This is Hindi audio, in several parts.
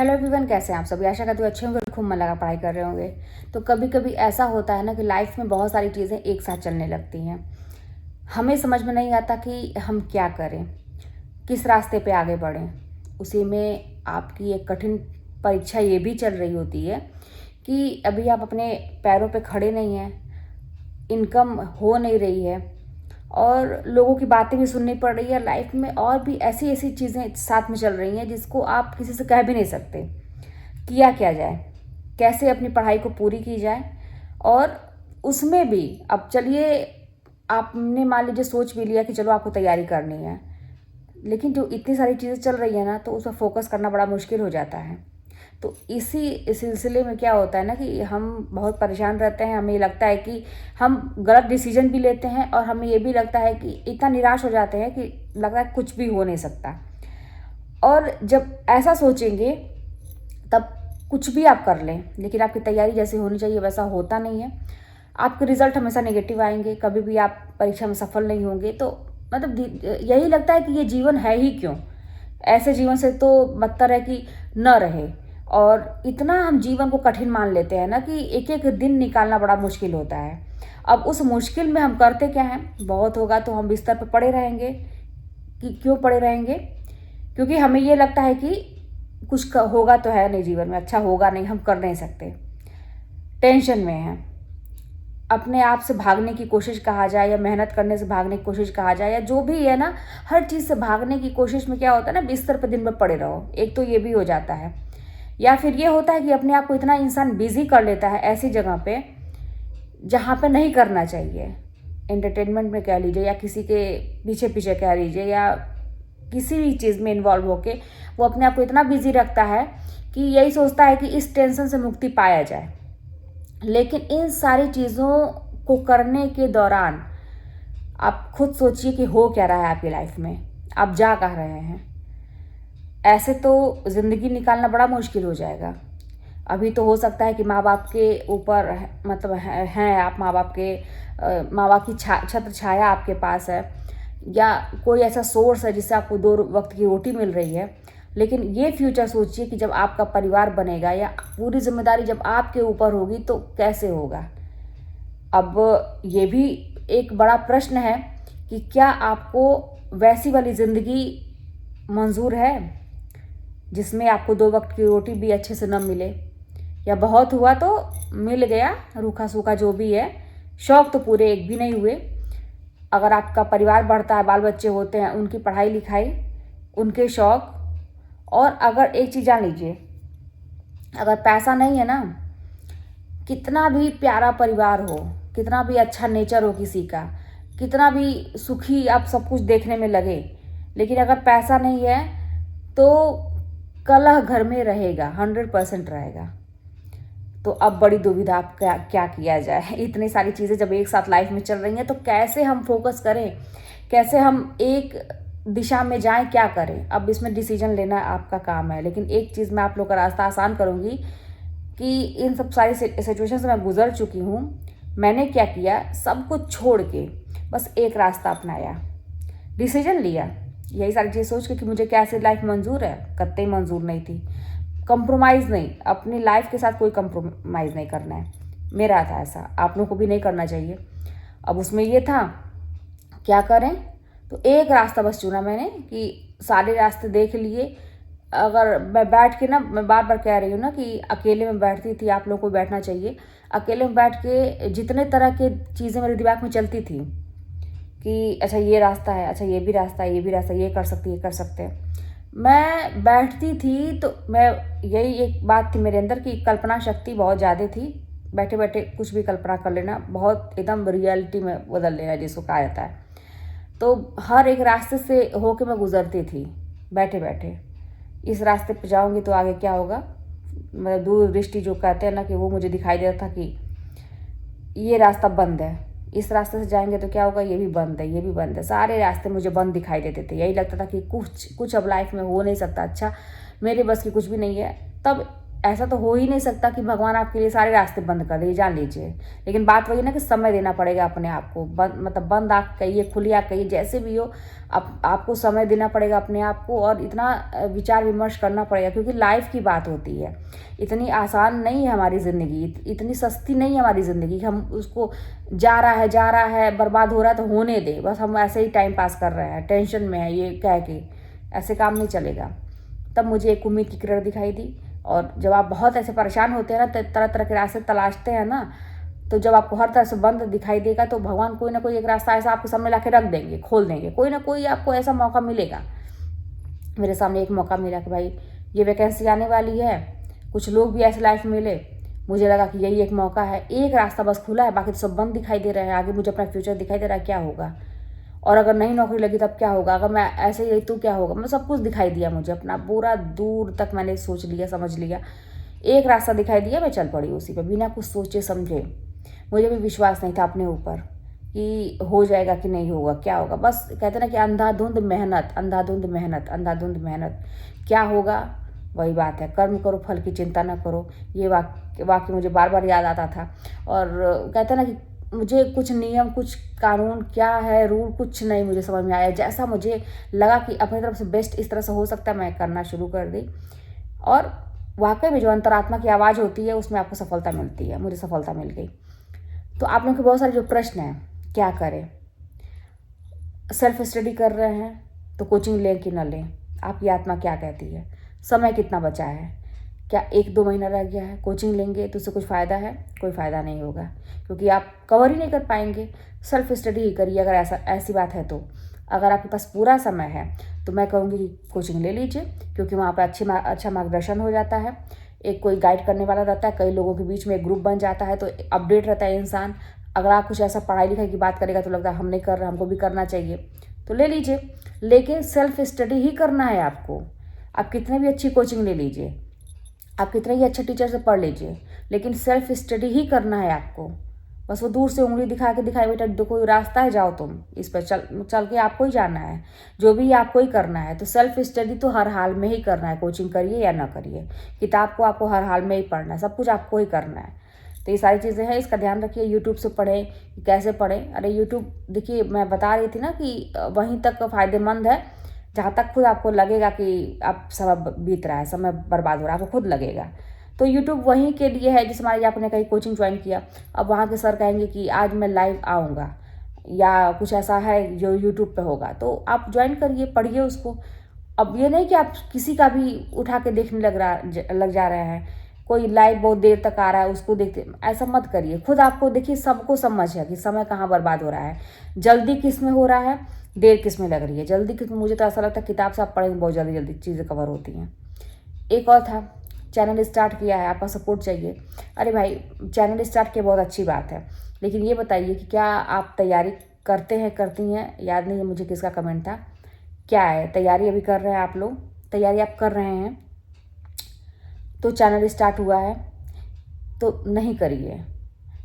हेलो एवरीवन, कैसे हैं आप सभी। आशा करती हूँ अच्छे होंगे और खूब मन लगा पढ़ाई कर रहे होंगे। तो कभी कभी ऐसा होता है ना कि लाइफ में बहुत सारी चीज़ें एक साथ चलने लगती हैं। हमें समझ में नहीं आता कि हम क्या करें, किस रास्ते पे आगे बढ़ें। उसी में आपकी एक कठिन परीक्षा ये भी चल रही होती है कि अभी आप अपने पैरों पे खड़े नहीं हैं, इनकम हो नहीं रही है और लोगों की बातें भी सुननी पड़ रही है। लाइफ में और भी ऐसी ऐसी चीज़ें साथ में चल रही हैं जिसको आप किसी से कह भी नहीं सकते। किया क्या जाए, कैसे अपनी पढ़ाई को पूरी की जाए। और उसमें भी अब चलिए, आपने मान लीजिए सोच भी लिया कि चलो आपको तैयारी करनी है, लेकिन जो इतनी सारी चीज़ें चल रही है ना, तो उस पर फोकस करना बड़ा मुश्किल हो जाता है। तो इसी सिलसिले में क्या होता है ना कि हम बहुत परेशान रहते हैं। हमें लगता है कि हम गलत डिसीजन भी लेते हैं और हमें ये भी लगता है कि इतना निराश हो जाते हैं कि लगता है कुछ भी हो नहीं सकता। और जब ऐसा सोचेंगे तब कुछ भी आप कर लें, लेकिन आपकी तैयारी जैसी होनी चाहिए वैसा होता नहीं है। आपके रिजल्ट हमेशा नेगेटिव आएंगे, कभी भी आप परीक्षा में सफल नहीं होंगे। तो मतलब यही लगता है कि ये जीवन है ही क्यों। ऐसे जीवन से तो बदतर है कि न रहे। और इतना हम जीवन को कठिन मान लेते हैं ना कि एक एक दिन निकालना बड़ा मुश्किल होता है। अब उस मुश्किल में हम करते क्या हैं, बहुत होगा तो हम बिस्तर पर पड़े रहेंगे। कि क्यों पड़े रहेंगे? क्योंकि हमें ये लगता है कि कुछ होगा तो है नहीं जीवन में, अच्छा होगा नहीं, हम कर नहीं सकते, टेंशन में है। अपने आप से भागने की कोशिश कहा जाए या मेहनत करने से भागने की कोशिश कहा जाए या जो भी है ना, हर चीज़ से भागने की कोशिश में क्या होता है ना, बिस्तर पर दिन भर पड़े रहो। एक तो ये भी हो जाता है, या फिर ये होता है कि अपने आप को इतना इंसान बिजी कर लेता है ऐसी जगह पे जहाँ पे नहीं करना चाहिए। एंटरटेनमेंट में कह लीजिए या किसी के पीछे पीछे कह लीजिए या किसी भी चीज़ में इन्वॉल्व होके वो अपने आप को इतना बिजी रखता है कि यही सोचता है कि इस टेंशन से मुक्ति पाया जाए। लेकिन इन सारी चीज़ों को करने के दौरान आप खुद सोचिए कि हो क्या रहा है आपकी लाइफ में, आप जा कहाँ रहे हैं। ऐसे तो ज़िंदगी निकालना बड़ा मुश्किल हो जाएगा। अभी तो हो सकता है कि माँ बाप के ऊपर मतलब हैं आप, माँ बाप की छत्र छाया आपके पास है, या कोई ऐसा सोर्स है जिससे आपको 2 वक्त की रोटी मिल रही है। लेकिन ये फ्यूचर सोचिए कि जब आपका परिवार बनेगा या पूरी जिम्मेदारी जब आपके ऊपर होगी तो कैसे होगा। अब ये भी एक बड़ा प्रश्न है कि क्या आपको वैसी वाली ज़िंदगी मंजूर है जिसमें आपको 2 वक्त की रोटी भी अच्छे से न मिले, या बहुत हुआ तो मिल गया रूखा सूखा जो भी है, शौक तो पूरे एक भी नहीं हुए। अगर आपका परिवार बढ़ता है, बाल बच्चे होते हैं, उनकी पढ़ाई लिखाई, उनके शौक। और अगर एक चीज़ जान लीजिए, अगर पैसा नहीं है ना, कितना भी प्यारा परिवार हो, कितना भी अच्छा नेचर हो किसी का, कितना भी सुखी आप सब कुछ देखने में लगे, लेकिन अगर पैसा नहीं है तो कलह घर में रहेगा, 100% रहेगा। तो अब बड़ी दुविधा, आप क्या क्या किया जाए। इतनी सारी चीज़ें जब एक साथ लाइफ में चल रही हैं तो कैसे हम फोकस करें, कैसे हम एक दिशा में जाएं, क्या करें। अब इसमें डिसीजन लेना आपका काम है, लेकिन एक चीज़ मैं आप लोग का रास्ता आसान करूँगी कि इन सब सारी सिचुएशन से मैं गुजर चुकी हूँ। मैंने क्या किया, सब कुछ छोड़ के बस एक रास्ता अपनाया, डिसीजन लिया। यही सारी चीज़ सोच के कि मुझे क्या ऐसी लाइफ मंजूर है, कतई मंजूर नहीं थी। कंप्रोमाइज़ नहीं, अपनी लाइफ के साथ कोई कंप्रोमाइज़ नहीं करना है। मेरा था ऐसा, आप लोगों को भी नहीं करना चाहिए। अब उसमें ये था क्या करें, तो एक रास्ता बस चुना मैंने कि सारे रास्ते देख लिए। अगर मैं बैठ के ना, मैं बार बार कह रही हूँ ना कि अकेले में बैठती थी, आप लोगों को बैठना चाहिए। अकेले में बैठ के जितने तरह के चीज़ें मेरे दिमाग में चलती थी कि अच्छा ये रास्ता है, अच्छा ये भी रास्ता है, ये भी रास्ता, ये कर सकते, ये कर सकते हैं, मैं बैठती थी। तो मैं, यही एक बात थी मेरे अंदर कि कल्पना शक्ति बहुत ज़्यादा थी। बैठे बैठे कुछ भी कल्पना कर लेना, बहुत एकदम रियलिटी में बदल लेना जिसको कहा जाता है। तो हर एक रास्ते से होके मैं गुजरती थी बैठे बैठे। इस रास्ते पे जाऊंगी तो आगे क्या होगा, मतलब दूरदृष्टि जो कहते हैं ना, कि वो मुझे दिखाई देता था कि ये रास्ता बंद है, इस रास्ते से जाएंगे तो क्या होगा, ये भी बंद है, ये भी बंद है। सारे रास्ते मुझे बंद दिखाई देते थे। यही लगता था कि कुछ अब लाइफ में हो नहीं सकता, अच्छा मेरे बस की कुछ भी नहीं है। तब ऐसा तो हो ही नहीं सकता कि भगवान आपके लिए सारे रास्ते बंद कर दे, जान लीजिए। लेकिन बात वही ना कि समय देना पड़ेगा अपने आप को। मतलब बंद आँख कहिए, खुली आँख कहिए, जैसे भी हो आपको समय देना पड़ेगा अपने आप को, और इतना विचार विमर्श करना पड़ेगा, क्योंकि लाइफ की बात होती है। इतनी आसान नहीं है हमारी ज़िंदगी, इतनी सस्ती नहीं है हमारी ज़िंदगी कि हम उसको जा रहा है बर्बाद हो रहा है तो होने दे, बस हम ऐसे ही टाइम पास कर रहे हैं, टेंशन में है ये कह के। ऐसे काम नहीं चलेगा। तब मुझे एक उम्मीद की किरण दिखाई दी। और जब आप बहुत ऐसे परेशान होते हैं ना, तरह तरह के रास्ते तलाशते हैं ना, तो जब आपको हर तरह से बंद दिखाई देगा तो भगवान कोई ना कोई एक रास्ता ऐसा आपके सामने ला के रख देंगे, खोल देंगे। कोई ना कोई आपको ऐसा मौका मिलेगा। मेरे सामने एक मौका मिला कि भाई ये वैकेंसी आने वाली है, कुछ लोग भी ऐसे लाइफ में मिले। मुझे लगा कि यही एक मौका है, एक रास्ता बस खुला है, बाकी तो सब बंद दिखाई दे रहे हैं। आगे मुझे अपना फ्यूचर दिखाई दे रहा है, क्या होगा, और अगर नई नौकरी लगी तब क्या होगा, अगर मैं ऐसे ही रही तो क्या होगा। मैं सब कुछ दिखाई दिया मुझे, अपना पूरा दूर तक मैंने सोच लिया, समझ लिया। एक रास्ता दिखाई दिया, मैं चल पड़ी उसी पे बिना कुछ सोचे समझे। मुझे भी विश्वास नहीं था अपने ऊपर कि हो जाएगा कि नहीं होगा, क्या होगा। बस कहते ना कि अंधाधुंध मेहनत, अंधाधुंध मेहनत, अंधाधुंध मेहनत। क्या होगा वही बात है, कर्म करो फल की चिंता न करो। ये वाक्य मुझे बार बार याद आता था। और कहते ना कि मुझे कुछ नियम, कुछ कानून, क्या है रूल, कुछ नहीं मुझे समझ में आया। जैसा मुझे लगा कि अपनी तरफ से बेस्ट इस तरह से हो सकता है, मैं करना शुरू कर दी। और वाकई में जो अंतरात्मा की आवाज़ होती है उसमें आपको सफलता मिलती है। मुझे सफलता मिल गई। तो आप लोगों के बहुत सारे जो प्रश्न हैं, क्या करें, सेल्फ स्टडी कर रहे हैं तो कोचिंग लें कि न लें, आपकी आत्मा क्या कहती है, समय कितना बचा है, क्या 1-2 महीना रह गया है, कोचिंग लेंगे तो उससे कुछ फ़ायदा है, कोई फ़ायदा नहीं होगा, क्योंकि आप कवर ही नहीं कर पाएंगे। सेल्फ स्टडी ही करिए अगर ऐसी बात है तो। अगर आपके पास पूरा समय है तो मैं कहूँगी कि कोचिंग ले लीजिए, क्योंकि वहाँ पर अच्छा मार्गदर्शन हो जाता है, एक कोई गाइड करने वाला रहता है, कई लोगों के बीच में एक ग्रुप बन जाता है, तो अपडेट रहता है इंसान। अगर आप कुछ ऐसा पढ़ाई लिखाई की बात करेगा तो लगता है हम नहीं कर रहे, हमको भी करना चाहिए, तो ले लीजिए। लेकिन सेल्फ स्टडी ही करना है आपको। आप कितने भी अच्छी कोचिंग ले लीजिए, आप कितने ही अच्छे टीचर से पढ़ लीजिए, लेकिन सेल्फ स्टडी ही करना है आपको। बस वो दूर से उंगली दिखा के दिखाए, बेटा देखो रास्ता है, जाओ तुम इस पर चल के आपको ही जाना है, जो भी आपको ही करना है। तो सेल्फ स्टडी तो हर हाल में ही करना है, कोचिंग करिए या ना करिए, किताब को आपको हर हाल में ही पढ़ना है, सब कुछ आपको ही करना है। तो ये सारी चीज़ें हैं, इसका ध्यान रखिए। यूट्यूब से पढ़ें, कैसे पढ़ें। अरे यूट्यूब देखिए, मैं बता रही थी ना कि वहीं तक फ़ायदेमंद है जहाँ तक खुद आपको लगेगा कि आप समय बीत रहा है, समय बर्बाद हो रहा है, आपको खुद लगेगा। तो यूट्यूब वहीं के लिए है। जैसे मान लीजिए आपने कहीं कोचिंग ज्वाइन किया, अब वहाँ के सर कहेंगे कि आज मैं लाइव आऊँगा, या कुछ ऐसा है जो यूट्यूब पे होगा, तो आप ज्वाइन करिए, पढ़िए उसको। अब ये नहीं कि आप किसी का भी उठा के देखने लग जा रहे हैं, कोई लाइव बहुत देर तक आ रहा है उसको देखते, ऐसा मत करिए। खुद आपको देखिए, सबको समझ है कि समय कहाँ बर्बाद हो रहा है, जल्दी किस में हो रहा है, देर किस में लग रही है। जल्दी किस में, मुझे तो ऐसा लगता है किताब से आप पढ़ेंगे बहुत जल्दी जल्दी चीज़ें कवर होती हैं। एक और था, चैनल स्टार्ट किया है, आपका सपोर्ट चाहिए। अरे भाई, चैनल स्टार्ट किया बहुत अच्छी बात है, लेकिन ये बताइए कि क्या आप तैयारी करते हैं, करती हैं, याद नहीं है मुझे किसका कमेंट था। क्या है, तैयारी अभी कर रहे हैं आप लोग, तैयारी आप कर रहे हैं तो चैनल स्टार्ट हुआ है तो नहीं करिए,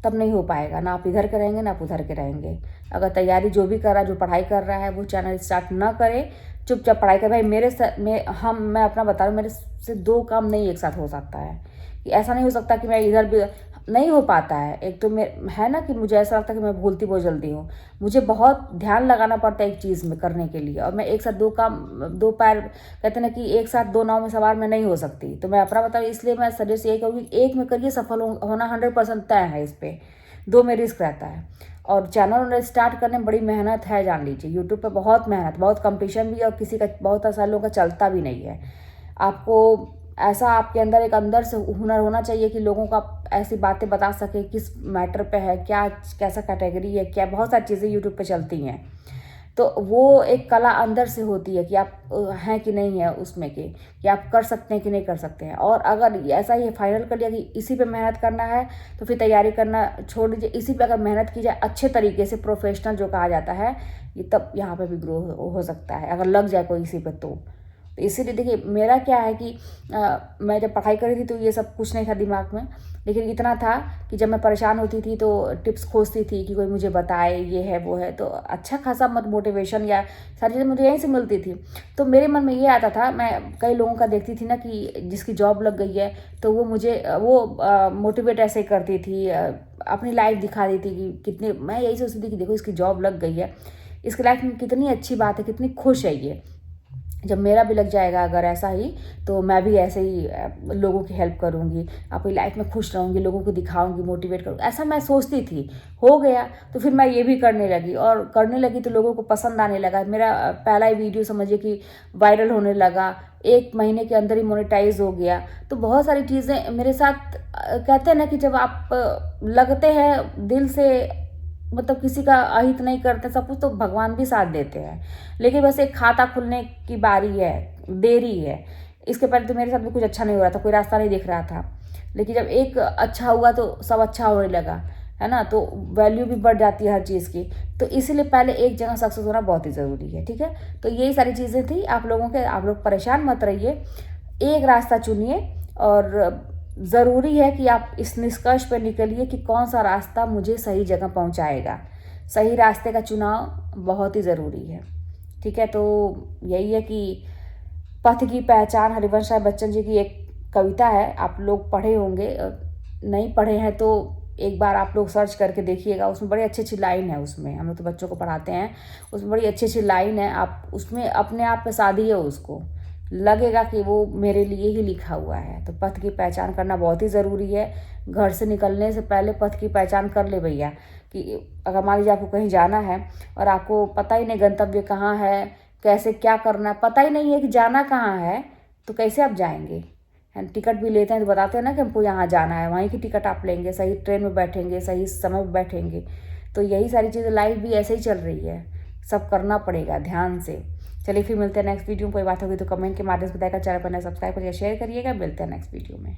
तब नहीं हो पाएगा। ना आप इधर के रहेंगे ना आप उधर के रहेंगे। अगर तैयारी जो भी कर रहा है, जो पढ़ाई कर रहा है, वो चैनल स्टार्ट ना करे, चुपचाप पढ़ाई कर। भाई मैं अपना बता रहा हूँ, मेरे से 2 काम नहीं एक साथ हो सकता है। कि ऐसा नहीं हो सकता कि मैं इधर भी, नहीं हो पाता है। एक तो मैं है ना कि मुझे ऐसा लगता है कि मैं भूलती बहुत जल्दी हूँ, मुझे बहुत ध्यान लगाना पड़ता है एक चीज़ में करने के लिए, और मैं एक साथ 2 काम, 2 पैर, कहते हैं ना कि एक साथ 2 नाव में सवार मैं नहीं हो सकती। तो मैं अपना बताऊँ, इसलिए मैं सजेस्ट यही कहूँगी, एक में करिए, सफल होना 100% तय है इस पर, 2 में रिस्क रहता है। और चैनल स्टार्ट करने में बड़ी मेहनत है, जान लीजिए। यूट्यूब पे बहुत मेहनत, बहुत कंपटीशन भी है, और किसी का, बहुत सारे लोगों का चलता भी नहीं है। आपको ऐसा आपके अंदर एक अंदर से हुनर होना चाहिए कि लोगों को आप ऐसी बातें बता सके, किस मैटर पे है, क्या कैसा कैटेगरी है, क्या, बहुत सारी चीज़ें यूट्यूब पे चलती हैं। तो वो एक कला अंदर से होती है कि आप हैं कि नहीं है उसमें कि आप कर सकते हैं कि नहीं कर सकते हैं। और अगर ऐसा ही फाइनल कर लिया कि इसी पे मेहनत करना है, तो फिर तैयारी करना छोड़ दीजिए। इसी पे अगर मेहनत की जाए अच्छे तरीके से, प्रोफेशनल जो कहा जाता है, ये तब यहाँ पे भी ग्रो हो सकता है, अगर लग जाए कोई इसी पे तो। तो इसीलिए देखिए मेरा क्या है कि मैं जब पढ़ाई कर रही थी तो ये सब कुछ नहीं था दिमाग में, लेकिन इतना था कि जब मैं परेशान होती थी तो टिप्स खोजती थी कि कोई मुझे बताए ये है वो है, तो अच्छा खासा मोटिवेशन या सारी चीज़ें मुझे यहीं से मिलती थी। तो मेरे मन में ये आता था, मैं कई लोगों का देखती थी ना कि जिसकी जॉब लग गई है तो वो मुझे मोटिवेट ऐसे करती थी, अपनी लाइफ दिखा दी थी कि कितने, मैं यही सोचती थी कि देखो इसकी जॉब लग गई है, इसकी लाइफ में कितनी अच्छी बात है, कितनी खुश है ये, जब मेरा भी लग जाएगा अगर ऐसा ही तो मैं भी ऐसे ही लोगों की हेल्प करूँगी, अपनी लाइफ में खुश रहूँगी, लोगों को दिखाऊँगी, मोटिवेट करूँगी, ऐसा मैं सोचती थी। हो गया तो फिर मैं ये भी करने लगी, और करने लगी तो लोगों को पसंद आने लगा। मेरा पहला ही वीडियो समझिए कि वायरल होने लगा, 1 महीने के अंदर ही मोनेटाइज हो गया। तो बहुत सारी चीज़ें मेरे साथ कहते हैं ना कि जब आप लगते हैं दिल से, मतलब किसी का अहित नहीं करते सब कुछ, तो भगवान भी साथ देते हैं। लेकिन बस एक खाता खुलने की बारी है, देरी है। इसके पहले तो मेरे साथ भी कुछ अच्छा नहीं हो रहा था, कोई रास्ता नहीं दिख रहा था, लेकिन जब एक अच्छा हुआ तो सब अच्छा होने लगा, है ना। तो वैल्यू भी बढ़ जाती है हर चीज़ की। तो इसीलिए पहले एक जगह सक्सेस होना बहुत ही ज़रूरी है, ठीक है। तो यही सारी चीज़ें थी आप लोगों के, आप लोग परेशान मत रहिए, एक रास्ता चुनिए, और ज़रूरी है कि आप इस निष्कर्ष पर निकलिए कि कौन सा रास्ता मुझे सही जगह पहुंचाएगा। सही रास्ते का चुनाव बहुत ही ज़रूरी है, ठीक है। तो यही है कि पथ की पहचान, हरिवंश राय बच्चन जी की एक कविता है, आप लोग पढ़े होंगे, नहीं पढ़े हैं तो एक बार आप लोग सर्च करके देखिएगा। उसमें बड़ी अच्छी अच्छी लाइन है, उसमें हम लोग तो बच्चों को पढ़ाते हैं, उसमें बड़ी अच्छी अच्छी लाइन है, आप उसमें अपने आप पे साधिए, उसको लगेगा कि वो मेरे लिए ही लिखा हुआ है। तो पथ की पहचान करना बहुत ही ज़रूरी है। घर से निकलने से पहले पथ की पहचान कर ले भैया, कि अगर मान लीजिए आपको कहीं जाना है और आपको पता ही नहीं गंतव्य कहाँ है, कैसे क्या करना है, पता ही नहीं है कि जाना कहाँ है, तो कैसे आप जाएंगे। हम टिकट भी लेते हैं तो बताते हैं ना कि हमको यहाँ जाना है, वहीं की टिकट आप लेंगे, सही ट्रेन में बैठेंगे, सही समय पर बैठेंगे। तो यही सारी चीज़ें, लाइफ भी ऐसे ही चल रही है, सब करना पड़ेगा ध्यान से। चलिए फिर मिलते हैं नेक्स्ट वीडियो में। कोई बात होगी तो कमेंट के माध्यम से बताएगा, चैनल पर नए सब्सक्राइब करिएगा, शेयर करिएगा। मिलते हैं नेक्स्ट वीडियो में।